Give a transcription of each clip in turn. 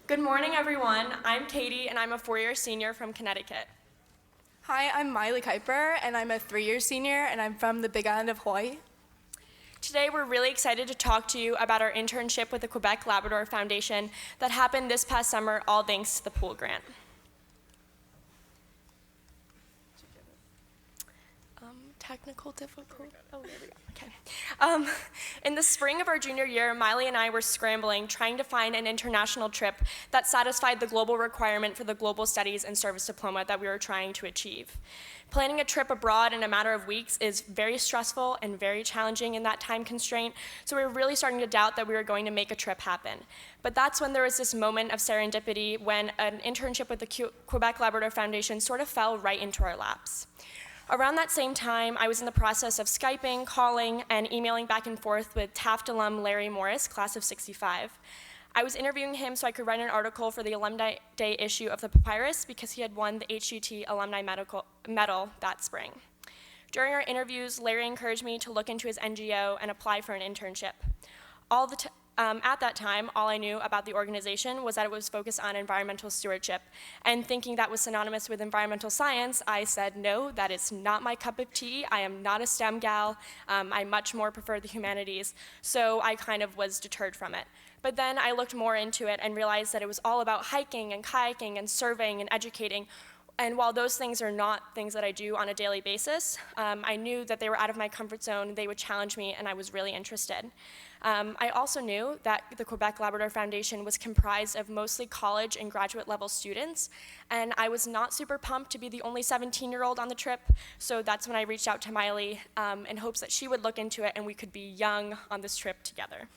Good morning, everyone. I'm Katie, and I'm a four-year senior from Connecticut. Hi, I'm Miley Kuiper, and I'm a three-year senior, and I'm from the Big Island of Hawaii. Today, we're really excited to talk to you about our internship with the Quebec Labrador Foundation that happened this past summer, all thanks to the Poole grant. Technical difficulty. Oh, there we go. Okay. In the spring of our junior year, Miley and I were scrambling, trying to find an international trip that satisfied the global requirement for the Global Studies and Service Diploma that we were trying to achieve. Planning a trip abroad in a matter of weeks is very stressful and very challenging in that time constraint, so we were really starting to doubt that we were going to make a trip happen. But that's when there was this moment of serendipity when an internship with the Quebec Labrador Foundation sort of fell right into our laps. Around that same time, I was in the process of Skyping, calling, and emailing back and forth with Taft alum Larry Morris, class of '65. I was interviewing him so I could write an article for the Alumni Day issue of the Papyrus because he had won the HGT Alumni Medal that spring. During our interviews, Larry encouraged me to look into his NGO and apply for an internship. At that time, all I knew about the organization was that it was focused on environmental stewardship, and thinking that was synonymous with environmental science, I said, no, that is not my cup of tea. I am not a STEM gal. I much more prefer the humanities, so I kind of was deterred from it. But then I looked more into it and realized that it was all about hiking and kayaking and surveying and educating. And while those things are not things that I do on a daily basis, I knew that they were out of my comfort zone, they would challenge me, and I was really interested. I also knew that the Quebec Labrador Foundation was comprised of mostly college and graduate level students, and I was not super pumped to be the only 17-year-old on the trip, so that's when I reached out to Miley in hopes that she would look into it and we could be young on this trip together.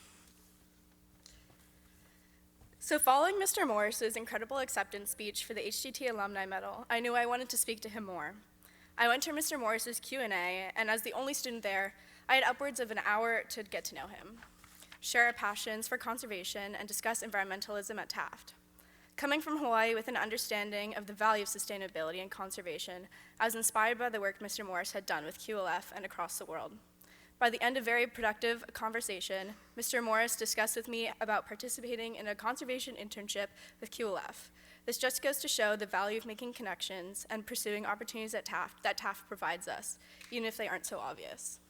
So following Mr. Morris's incredible acceptance speech for the HGT Alumni Medal, I knew I wanted to speak to him more. I went to Mr. Morris's Q&A, and as the only student there, I had upwards of an hour to get to know him, share our passions for conservation, and discuss environmentalism at Taft. Coming from Hawaii with an understanding of the value of sustainability and conservation, I was inspired by the work Mr. Morris had done with QLF and across the world. By the end of a very productive conversation, Mr. Morris discussed with me about participating in a conservation internship with QLF. This just goes to show the value of making connections and pursuing opportunities at Taft that Taft provides us, even if they aren't so obvious.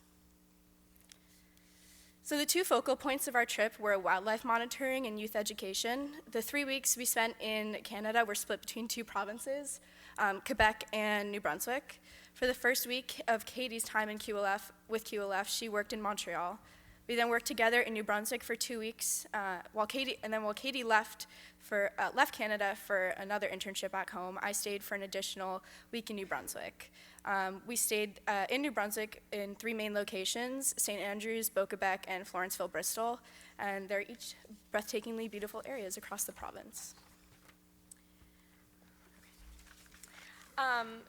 So the two focal points of our trip were wildlife monitoring and youth education. The 3 weeks we spent in Canada were split between two provinces, Quebec and New Brunswick. For the first week of Katie's time in with QLF, she worked in Montreal. We then worked together in New Brunswick for 2 weeks, while Katie left Canada for another internship back home. I stayed for an additional week in New Brunswick. We stayed in New Brunswick in 3 main locations: St. Andrews, Boquebec, and Florenceville, Bristol, and they're each breathtakingly beautiful areas across the province.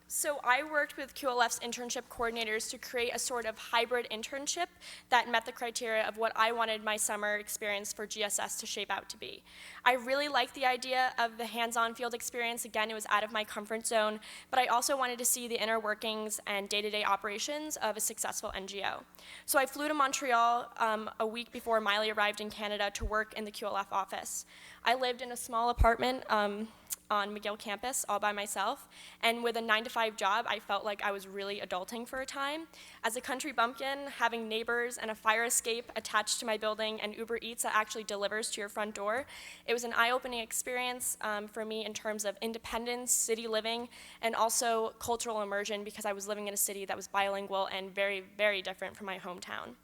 So I worked with QLF's internship coordinators to create a sort of hybrid internship that met the criteria of what I wanted my summer experience for GSS to shape out to be. I really liked the idea of the hands-on field experience. Again, it was out of my comfort zone, but I also wanted to see the inner workings and day-to-day operations of a successful NGO. So I flew to Montreal a week before Miley arrived in Canada to work in the QLF office. I lived in a small apartment on McGill campus all by myself, and with a 9-to-5 job, I felt like I was really adulting for a time. As a country bumpkin, having neighbors and a fire escape attached to my building and Uber Eats that actually delivers to your front door, it was an eye-opening experience for me in terms of independence, city living, and also cultural immersion because I was living in a city that was bilingual and very, very different from my hometown.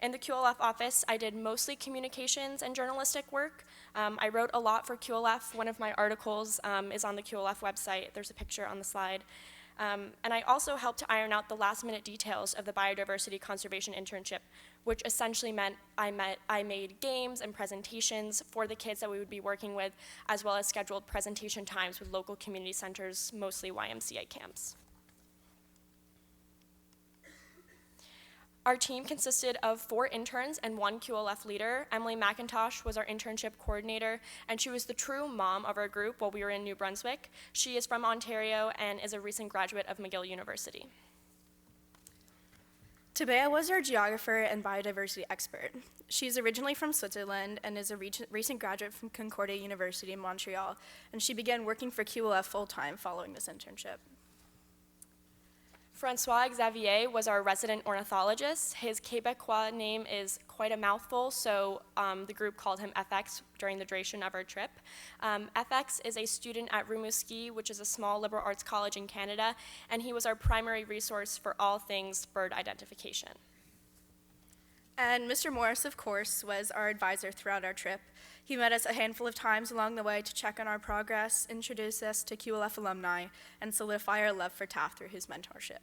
In the QLF office, I did mostly communications and journalistic work. I wrote a lot for QLF. One of my articles is on the QLF website. There's a picture on the slide. And I also helped to iron out the last-minute details of the biodiversity conservation internship, which essentially meant I made games and presentations for the kids that we would be working with, as well as scheduled presentation times with local community centers, mostly YMCA camps. Our team consisted of 4 interns and 1 QLF leader. Emily McIntosh was our internship coordinator, and she was the true mom of our group while we were in New Brunswick. She is from Ontario and is a recent graduate of McGill University. Tabea was our geographer and biodiversity expert. She's originally from Switzerland and is a recent graduate from Concordia University in Montreal, and she began working for QLF full-time following this internship. Francois Xavier was our resident ornithologist. His Quebecois name is quite a mouthful, so the group called him FX during the duration of our trip. FX is a student at Rimouski, which is a small liberal arts college in Canada, and he was our primary resource for all things bird identification. And Mr. Morris, of course, was our advisor throughout our trip. He met us a handful of times along the way to check on our progress, introduce us to QLF alumni, and solidify our love for Taft through his mentorship.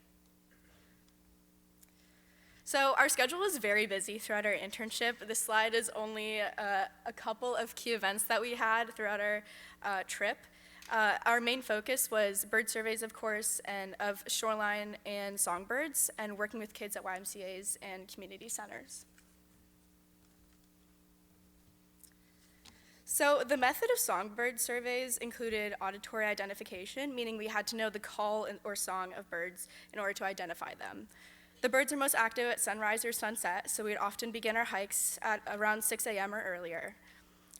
So our schedule was very busy throughout our internship. This slide is only a couple of key events that we had throughout our trip. Our main focus was bird surveys, of course, and of shoreline and songbirds, and working with kids at YMCAs and community centers. So the method of songbird surveys included auditory identification, meaning we had to know the call or song of birds in order to identify them. The birds are most active at sunrise or sunset, so we'd often begin our hikes at around 6 a.m. or earlier.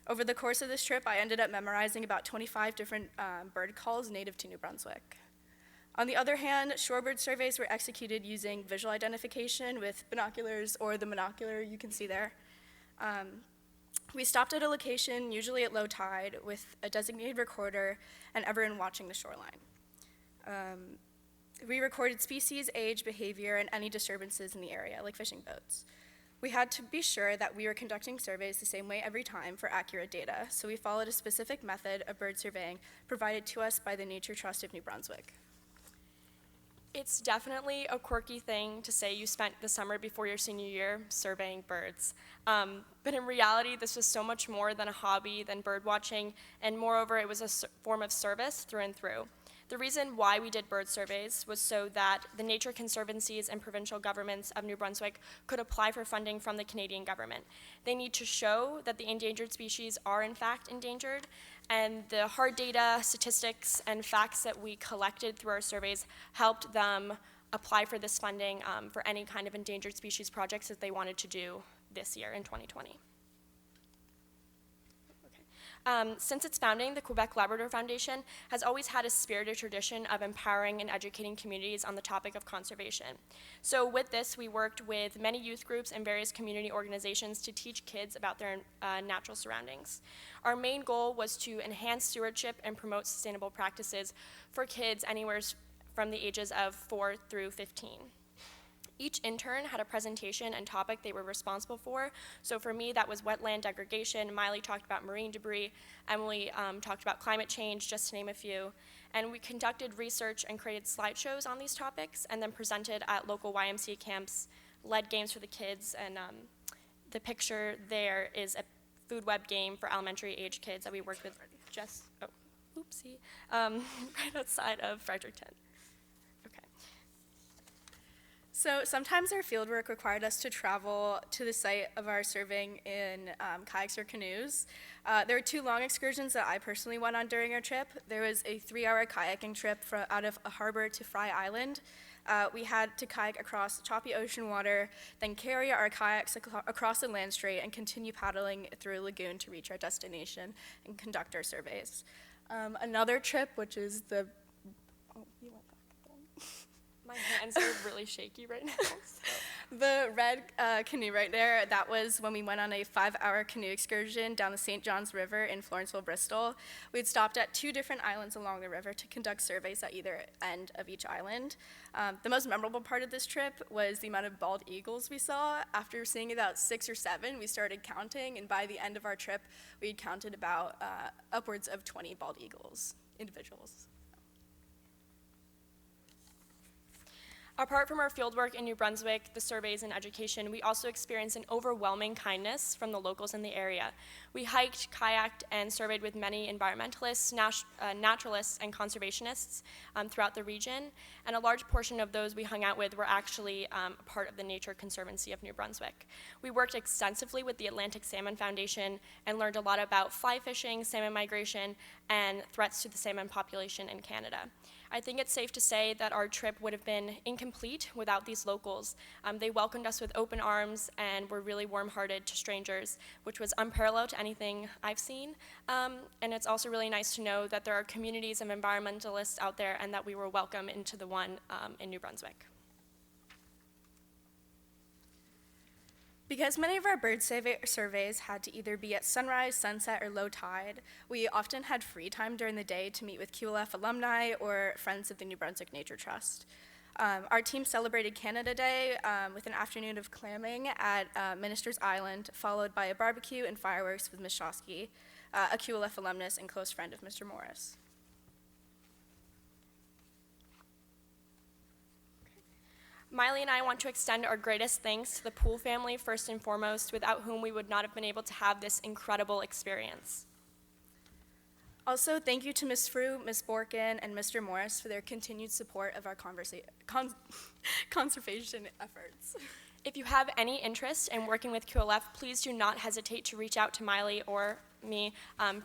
Over the course of this trip, I ended up memorizing about 25 different bird calls native to New Brunswick. On the other hand, shorebird surveys were executed using visual identification with binoculars or the monocular you can see there. We stopped at a location, usually at low tide, with a designated recorder and everyone watching the shoreline. We recorded species, age, behavior, and any disturbances in the area, like fishing boats. We had to be sure that we were conducting surveys the same way every time for accurate data, so we followed a specific method of bird surveying provided to us by the Nature Trust of New Brunswick. It's definitely a quirky thing to say you spent the summer before your senior year surveying birds. But in reality, this was so much more than a hobby, than bird watching, and moreover, it was a form of service through and through. The reason why we did bird surveys was so that the nature conservancies and provincial governments of New Brunswick could apply for funding from the Canadian government. They need to show that the endangered species are in fact endangered, and the hard data, statistics, and facts that we collected through our surveys helped them apply for this funding for any kind of endangered species projects that they wanted to do this year in 2020. Since its founding, the Quebec Labrador Foundation has always had a spirited tradition of empowering and educating communities on the topic of conservation. So with this, we worked with many youth groups and various community organizations to teach kids about their natural surroundings. Our main goal was to enhance stewardship and promote sustainable practices for kids anywhere from the ages of 4 through 15. Each intern had a presentation and topic they were responsible for. So for me, that was wetland degradation. Miley talked about marine debris. Emily talked about climate change, just to name a few. And we conducted research and created slideshows on these topics, and then presented at local YMCA camps, led games for the kids, and the picture there is a food web game for elementary age kids that we worked with just, right outside of Fredericton. So sometimes our fieldwork required us to travel to the site of our surveying in kayaks or canoes. There were 2 long excursions that I personally went on during our trip. There was a 3-hour kayaking trip out of a harbor to Fry Island. We had to kayak across choppy ocean water, then carry our kayaks across the land strait and continue paddling through a lagoon to reach our destination and conduct our surveys. Another trip, which is the, you went back again. My hands are really shaky right now. So. The red canoe right there, that was when we went on a 5-hour canoe excursion down the St. John's River in Florenceville, Bristol. We'd stopped at 2 different islands along the river to conduct surveys at either end of each island. The most memorable part of this trip was the amount of bald eagles we saw. After seeing about 6 or 7, we started counting, and by the end of our trip, we had counted about upwards of 20 bald eagles, individuals. Apart from our fieldwork in New Brunswick, the surveys, and education, we also experienced an overwhelming kindness from the locals in the area. We hiked, kayaked, and surveyed with many environmentalists, naturalists, and conservationists throughout the region, and a large portion of those we hung out with were actually a part of the Nature Conservancy of New Brunswick. We worked extensively with the Atlantic Salmon Foundation and learned a lot about fly fishing, salmon migration, and threats to the salmon population in Canada. I think it's safe to say that our trip would have been incomplete without these locals. They welcomed us with open arms and were really warm-hearted to strangers, which was unparalleled to anything I've seen. And it's also really nice to know that there are communities of environmentalists out there and that we were welcome into the one in New Brunswick. Because many of our bird surveys had to either be at sunrise, sunset, or low tide, we often had free time during the day to meet with QLF alumni or friends of the New Brunswick Nature Trust. Our team celebrated Canada Day with an afternoon of clamming at Minister's Island, followed by a barbecue and fireworks with Ms. Shosky, a QLF alumnus and close friend of Mr. Morris. Miley and I want to extend our greatest thanks to the Poole family first and foremost, without whom we would not have been able to have this incredible experience. Also, thank you to Ms. Frew, Ms. Borkin, and Mr. Morris for their continued support of our conservation efforts. If you have any interest in working with QLF, please do not hesitate to reach out to Miley or me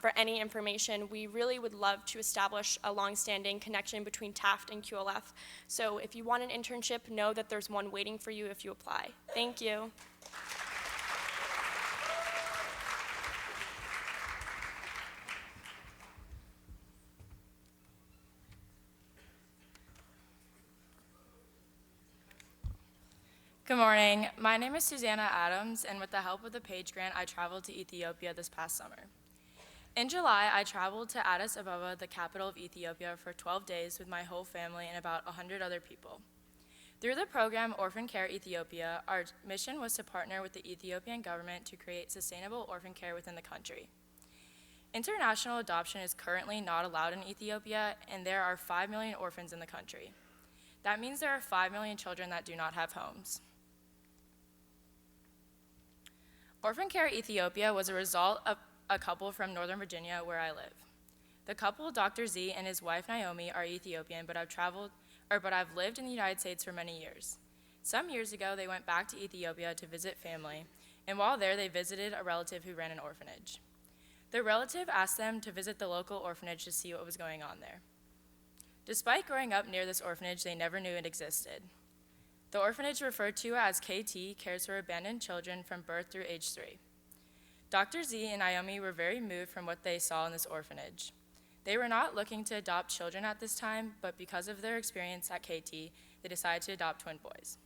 for any information. We really would love to establish a long-standing connection between Taft and QLF. So if you want an internship, know that there's one waiting for you if you apply. Thank you. Good morning. My name is Susanna Adams, and with the help of the PAGE grant, I traveled to Ethiopia this past summer. In July, I traveled to Addis Ababa, the capital of Ethiopia, for 12 days with my whole family and about 100 other people. Through the program Orphan Care Ethiopia, our mission was to partner with the Ethiopian government to create sustainable orphan care within the country. International adoption is currently not allowed in Ethiopia, and there are 5 million orphans in the country. That means there are 5 million children that do not have homes. Orphan Care Ethiopia was a result of a couple from Northern Virginia, where I live. The couple, Dr. Z and his wife Naomi, are Ethiopian, but I've lived in the United States for many years. Some years ago, they went back to Ethiopia to visit family, and while there, they visited a relative who ran an orphanage. The relative asked them to visit the local orphanage to see what was going on there. Despite growing up near this orphanage, they never knew it existed. The orphanage, referred to as KT, cares for abandoned children from birth through age 3. Dr. Z and Naomi were very moved from what they saw in this orphanage. They were not looking to adopt children at this time, but because of their experience at KT, they decided to adopt twin boys.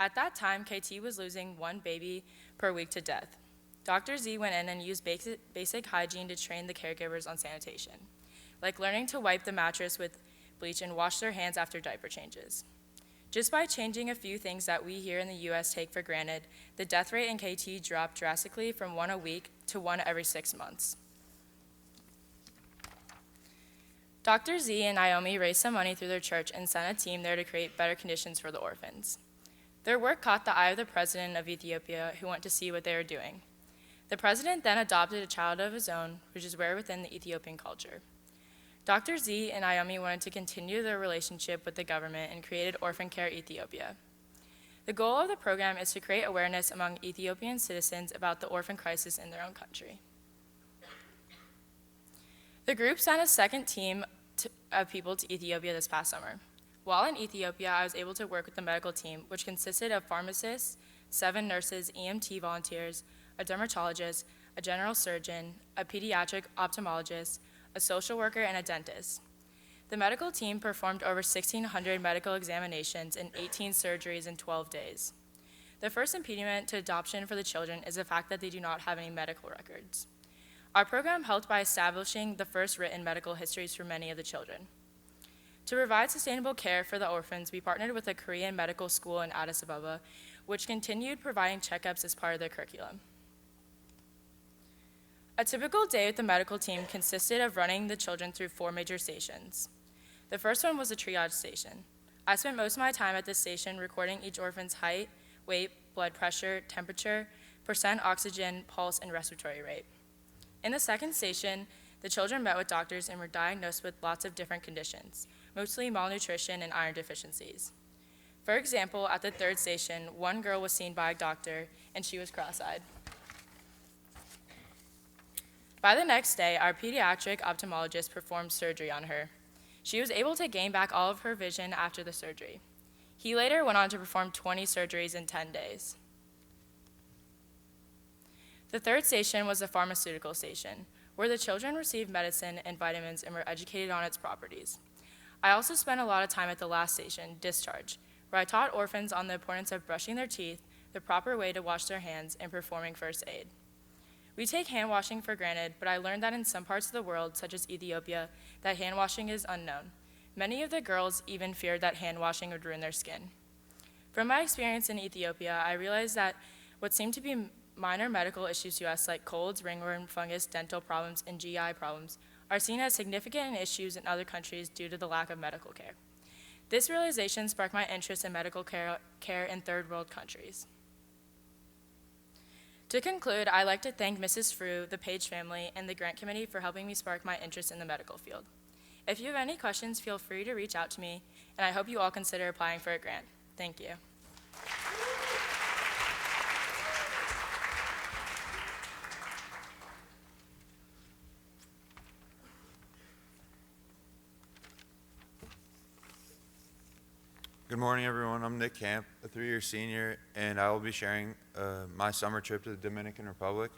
At that time, KT was losing one baby per week to death. Dr. Z went in and used basic hygiene to train the caregivers on sanitation, like learning to wipe the mattress with bleach and wash their hands after diaper changes. Just by changing a few things that we here in the U.S. take for granted, the death rate in KT dropped drastically from 1 a week to 1 every 6 months. Dr. Z and Naomi raised some money through their church and sent a team there to create better conditions for the orphans. Their work caught the eye of the president of Ethiopia, who went to see what they were doing. The president then adopted a child of his own, which is rare within the Ethiopian culture. Dr. Z and Naomi wanted to continue their relationship with the government and created Orphan Care Ethiopia. The goal of the program is to create awareness among Ethiopian citizens about the orphan crisis in their own country. The group sent a second team of people to Ethiopia this past summer. While in Ethiopia, I was able to work with the medical team, which consisted of pharmacists, 7 nurses, EMT volunteers, a dermatologist, a general surgeon, a pediatric ophthalmologist, a social worker, and a dentist. The medical team performed over 1,600 medical examinations and 18 surgeries in 12 days. The first impediment to adoption for the children is the fact that they do not have any medical records. Our program helped by establishing the first written medical histories for many of the children. To provide sustainable care for the orphans, we partnered with a Korean medical school in Addis Ababa, which continued providing checkups as part of their curriculum. A typical day with the medical team consisted of running the children through 4 major stations. The first one was a triage station. I spent most of my time at this station recording each orphan's height, weight, blood pressure, temperature, percent oxygen, pulse, and respiratory rate. In the second station, the children met with doctors and were diagnosed with lots of different conditions, mostly malnutrition and iron deficiencies. For example, at the third station, one girl was seen by a doctor, and she was cross-eyed. By the next day, our pediatric ophthalmologist performed surgery on her. She was able to gain back all of her vision after the surgery. He later went on to perform 20 surgeries in 10 days. The third station was the pharmaceutical station, where the children received medicine and vitamins and were educated on its properties. I also spent a lot of time at the last station, discharge, where I taught orphans on the importance of brushing their teeth, the proper way to wash their hands, and performing first aid. We take hand washing for granted, but I learned that in some parts of the world, such as Ethiopia, that hand washing is unknown. Many of the girls even feared that hand washing would ruin their skin. From my experience in Ethiopia, I realized that what seemed to be minor medical issues to us, like colds, ringworm, fungus, dental problems, and GI problems, are seen as significant issues in other countries due to the lack of medical care. This realization sparked my interest in medical care in third world countries. To conclude, I'd like to thank Mrs. Frew, the Page family, and the grant committee for helping me spark my interest in the medical field. If you have any questions, feel free to reach out to me, and I hope you all consider applying for a grant. Thank you. Good morning, everyone. I'm Nick Camp, a 3-year senior, and I will be sharing my summer trip to the Dominican Republic.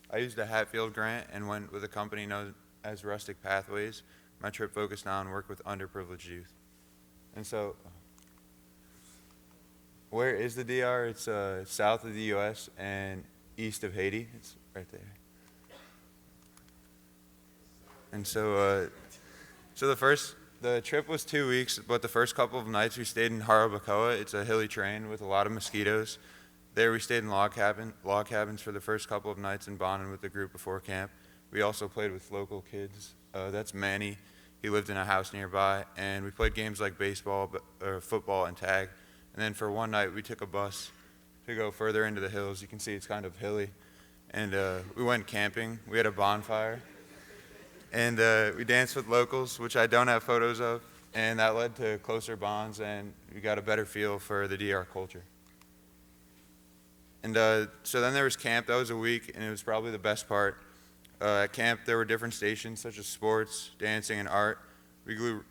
I used a Hatfield grant and went with a company known as Rustic Pathways. My trip focused on work with underprivileged youth. And so, where is the DR? It's south of the U.S. and east of Haiti. It's right there. And so, the trip was 2 weeks, but the first couple of nights we stayed in Jarabacoa. It's a hilly terrain with a lot of mosquitoes. There we stayed in log cabins for the first couple of nights and bonded with the group before camp. We also played with local kids. That's Manny. He lived in a house nearby, and we played games like baseball, football, and tag. And then for one night, we took a bus to go further into the hills. You can see it's kind of hilly. And we went camping. We had a bonfire. And we danced with locals, which I don't have photos of, and that led to closer bonds, and we got a better feel for the DR culture. And so then there was camp. That was a week, and it was probably the best part. At camp, there were different stations, such as sports, dancing, and art. We grew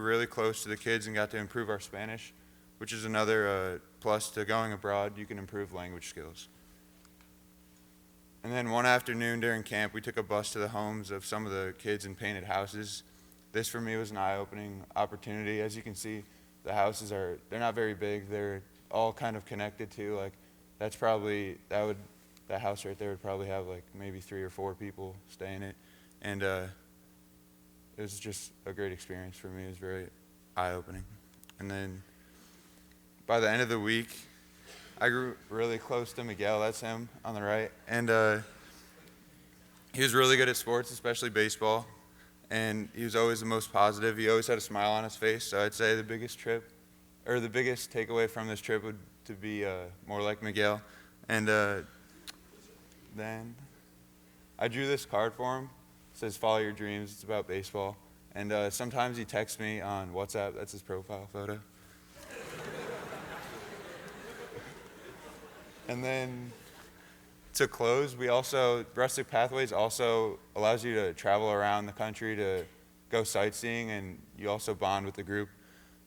really close to the kids and got to improve our Spanish, which is another plus to going abroad. You can improve language skills. And then one afternoon during camp, we took a bus to the homes of some of the kids in painted houses. This for me was an eye-opening opportunity. As you can see, the houses they're not very big. They're all kind of connected to, like, that house right there would probably have like maybe 3 or 4 people stay in it. And it was just a great experience for me. It was very eye-opening. And then by the end of the week, I grew really close to Miguel. That's him on the right. And he was really good at sports, especially baseball. And he was always the most positive. He always had a smile on his face. So I'd say the biggest takeaway from this trip would to be more like Miguel. And then I drew this card for him. It says, "Follow your dreams." It's about baseball. And sometimes he texts me on WhatsApp. That's his profile photo. And then to close, Rustic Pathways also allows you to travel around the country to go sightseeing, and you also bond with the group.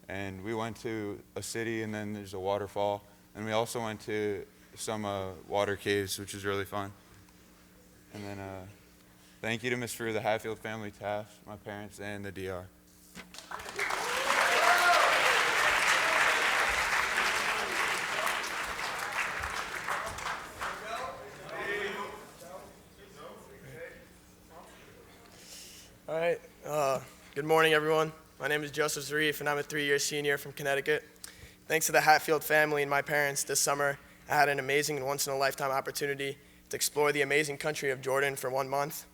And we went to a city, and then there's a waterfall. And we also went to some water caves, which is really fun. And then thank you to Ms. Frew, the Hatfield family, Taft, my parents, and the DR. All right. Good morning, everyone. My name is Joseph Zarif, and I'm a 3-year senior from Connecticut. Thanks to the Hatfield family and my parents, this summer I had an amazing and once-in-a-lifetime opportunity to explore the amazing country of Jordan for 1 month.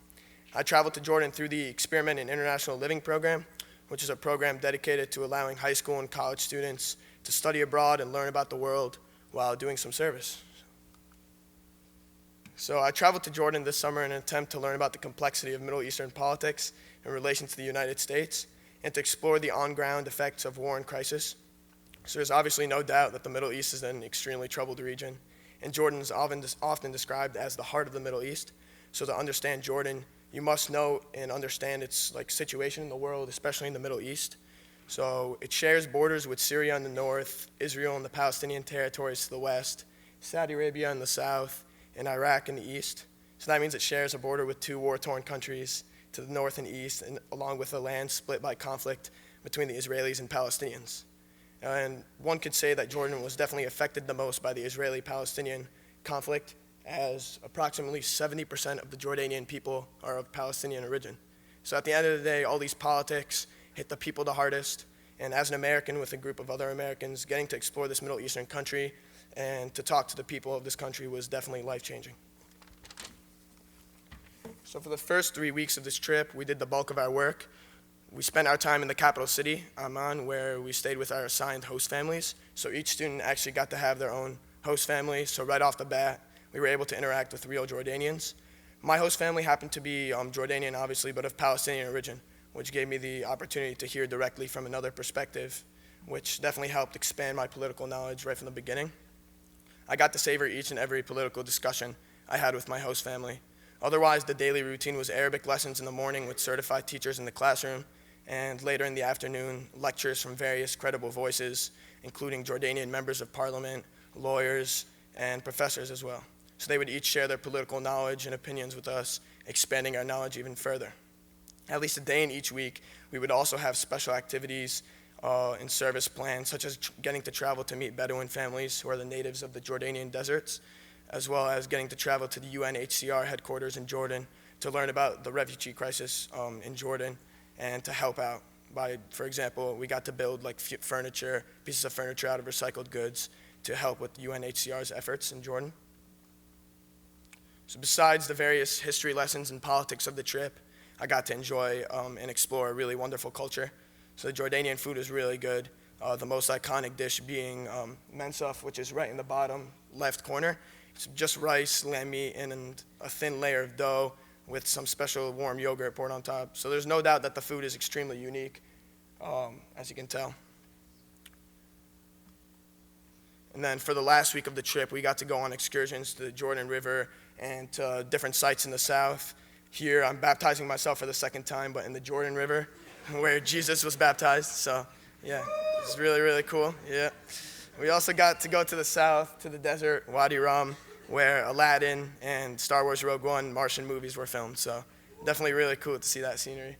I traveled to Jordan through the Experiment in International Living program, which is a program dedicated to allowing high school and college students to study abroad and learn about the world while doing some service. So I traveled to Jordan this summer in an attempt to learn about the complexity of Middle Eastern politics in relation to the United States and to explore the on-ground effects of war and crisis. So there's obviously no doubt that the Middle East is an extremely troubled region, and Jordan is often described as the heart of the Middle East. So to understand Jordan, you must know and understand its situation in the world, especially in the Middle East. So it shares borders with Syria in the north, Israel and the Palestinian territories to the west, Saudi Arabia in the south, and Iraq in the east. So that means it shares a border with two war-torn countries to the north and east, and along with a land split by conflict between the Israelis and Palestinians. And one could say that Jordan was definitely affected the most by the Israeli-Palestinian conflict, as approximately 70% of the Jordanian people are of Palestinian origin. So at the end of the day, all these politics hit the people the hardest, and as an American with a group of other Americans, getting to explore this Middle Eastern country and to talk to the people of this country was definitely life-changing. So for the first 3 weeks of this trip, we did the bulk of our work. We spent our time in the capital city, Amman, where we stayed with our assigned host families. So each student actually got to have their own host family. So right off the bat, we were able to interact with real Jordanians. My host family happened to be Jordanian, obviously, but of Palestinian origin, which gave me the opportunity to hear directly from another perspective, which definitely helped expand my political knowledge right from the beginning. I got to savor each and every political discussion I had with my host family. Otherwise, the daily routine was Arabic lessons in the morning with certified teachers in the classroom, and later in the afternoon, lectures from various credible voices, including Jordanian members of parliament, lawyers, and professors as well. So they would each share their political knowledge and opinions with us, expanding our knowledge even further. At least a day in each week, we would also have special activities and service plans, such as getting to travel to meet Bedouin families who are the natives of the Jordanian deserts, as well as getting to travel to the UNHCR headquarters in Jordan to learn about the refugee crisis in Jordan and to help out. For example, we got to build pieces of furniture out of recycled goods to help with UNHCR's efforts in Jordan. So besides the various history lessons and politics of the trip, I got to enjoy and explore a really wonderful culture. So the Jordanian food is really good. The most iconic dish being mensaf, which is right in the bottom left corner. It's just rice, lamb meat, and a thin layer of dough with some special warm yogurt poured on top. So there's no doubt that the food is extremely unique, as you can tell. And then for the last week of the trip, we got to go on excursions to the Jordan River and to different sites in the south. Here, I'm baptizing myself for the second time, but in the Jordan River, where Jesus was baptized. So, yeah, it's really, really cool. Yeah. We also got to go to the south, to the desert, Wadi Rum, where Aladdin and Star Wars Rogue One Martian movies were filmed. So, definitely really cool to see that scenery.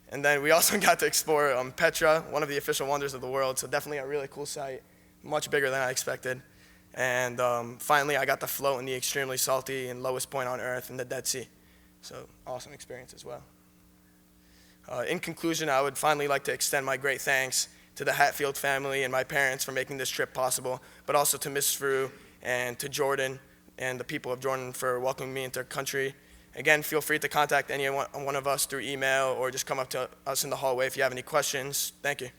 And then we also got to explore Petra, one of the official wonders of the world. So, definitely a really cool site, much bigger than I expected. And finally, I got to float in the extremely salty and lowest point on Earth in the Dead Sea. So, awesome experience as well. In conclusion, I would finally like to extend my great thanks to the Hatfield family and my parents for making this trip possible, but also to Ms. Frew and to Jordan and the people of Jordan for welcoming me into their country. Again, feel free to contact any one of us through email or just come up to us in the hallway if you have any questions. Thank you.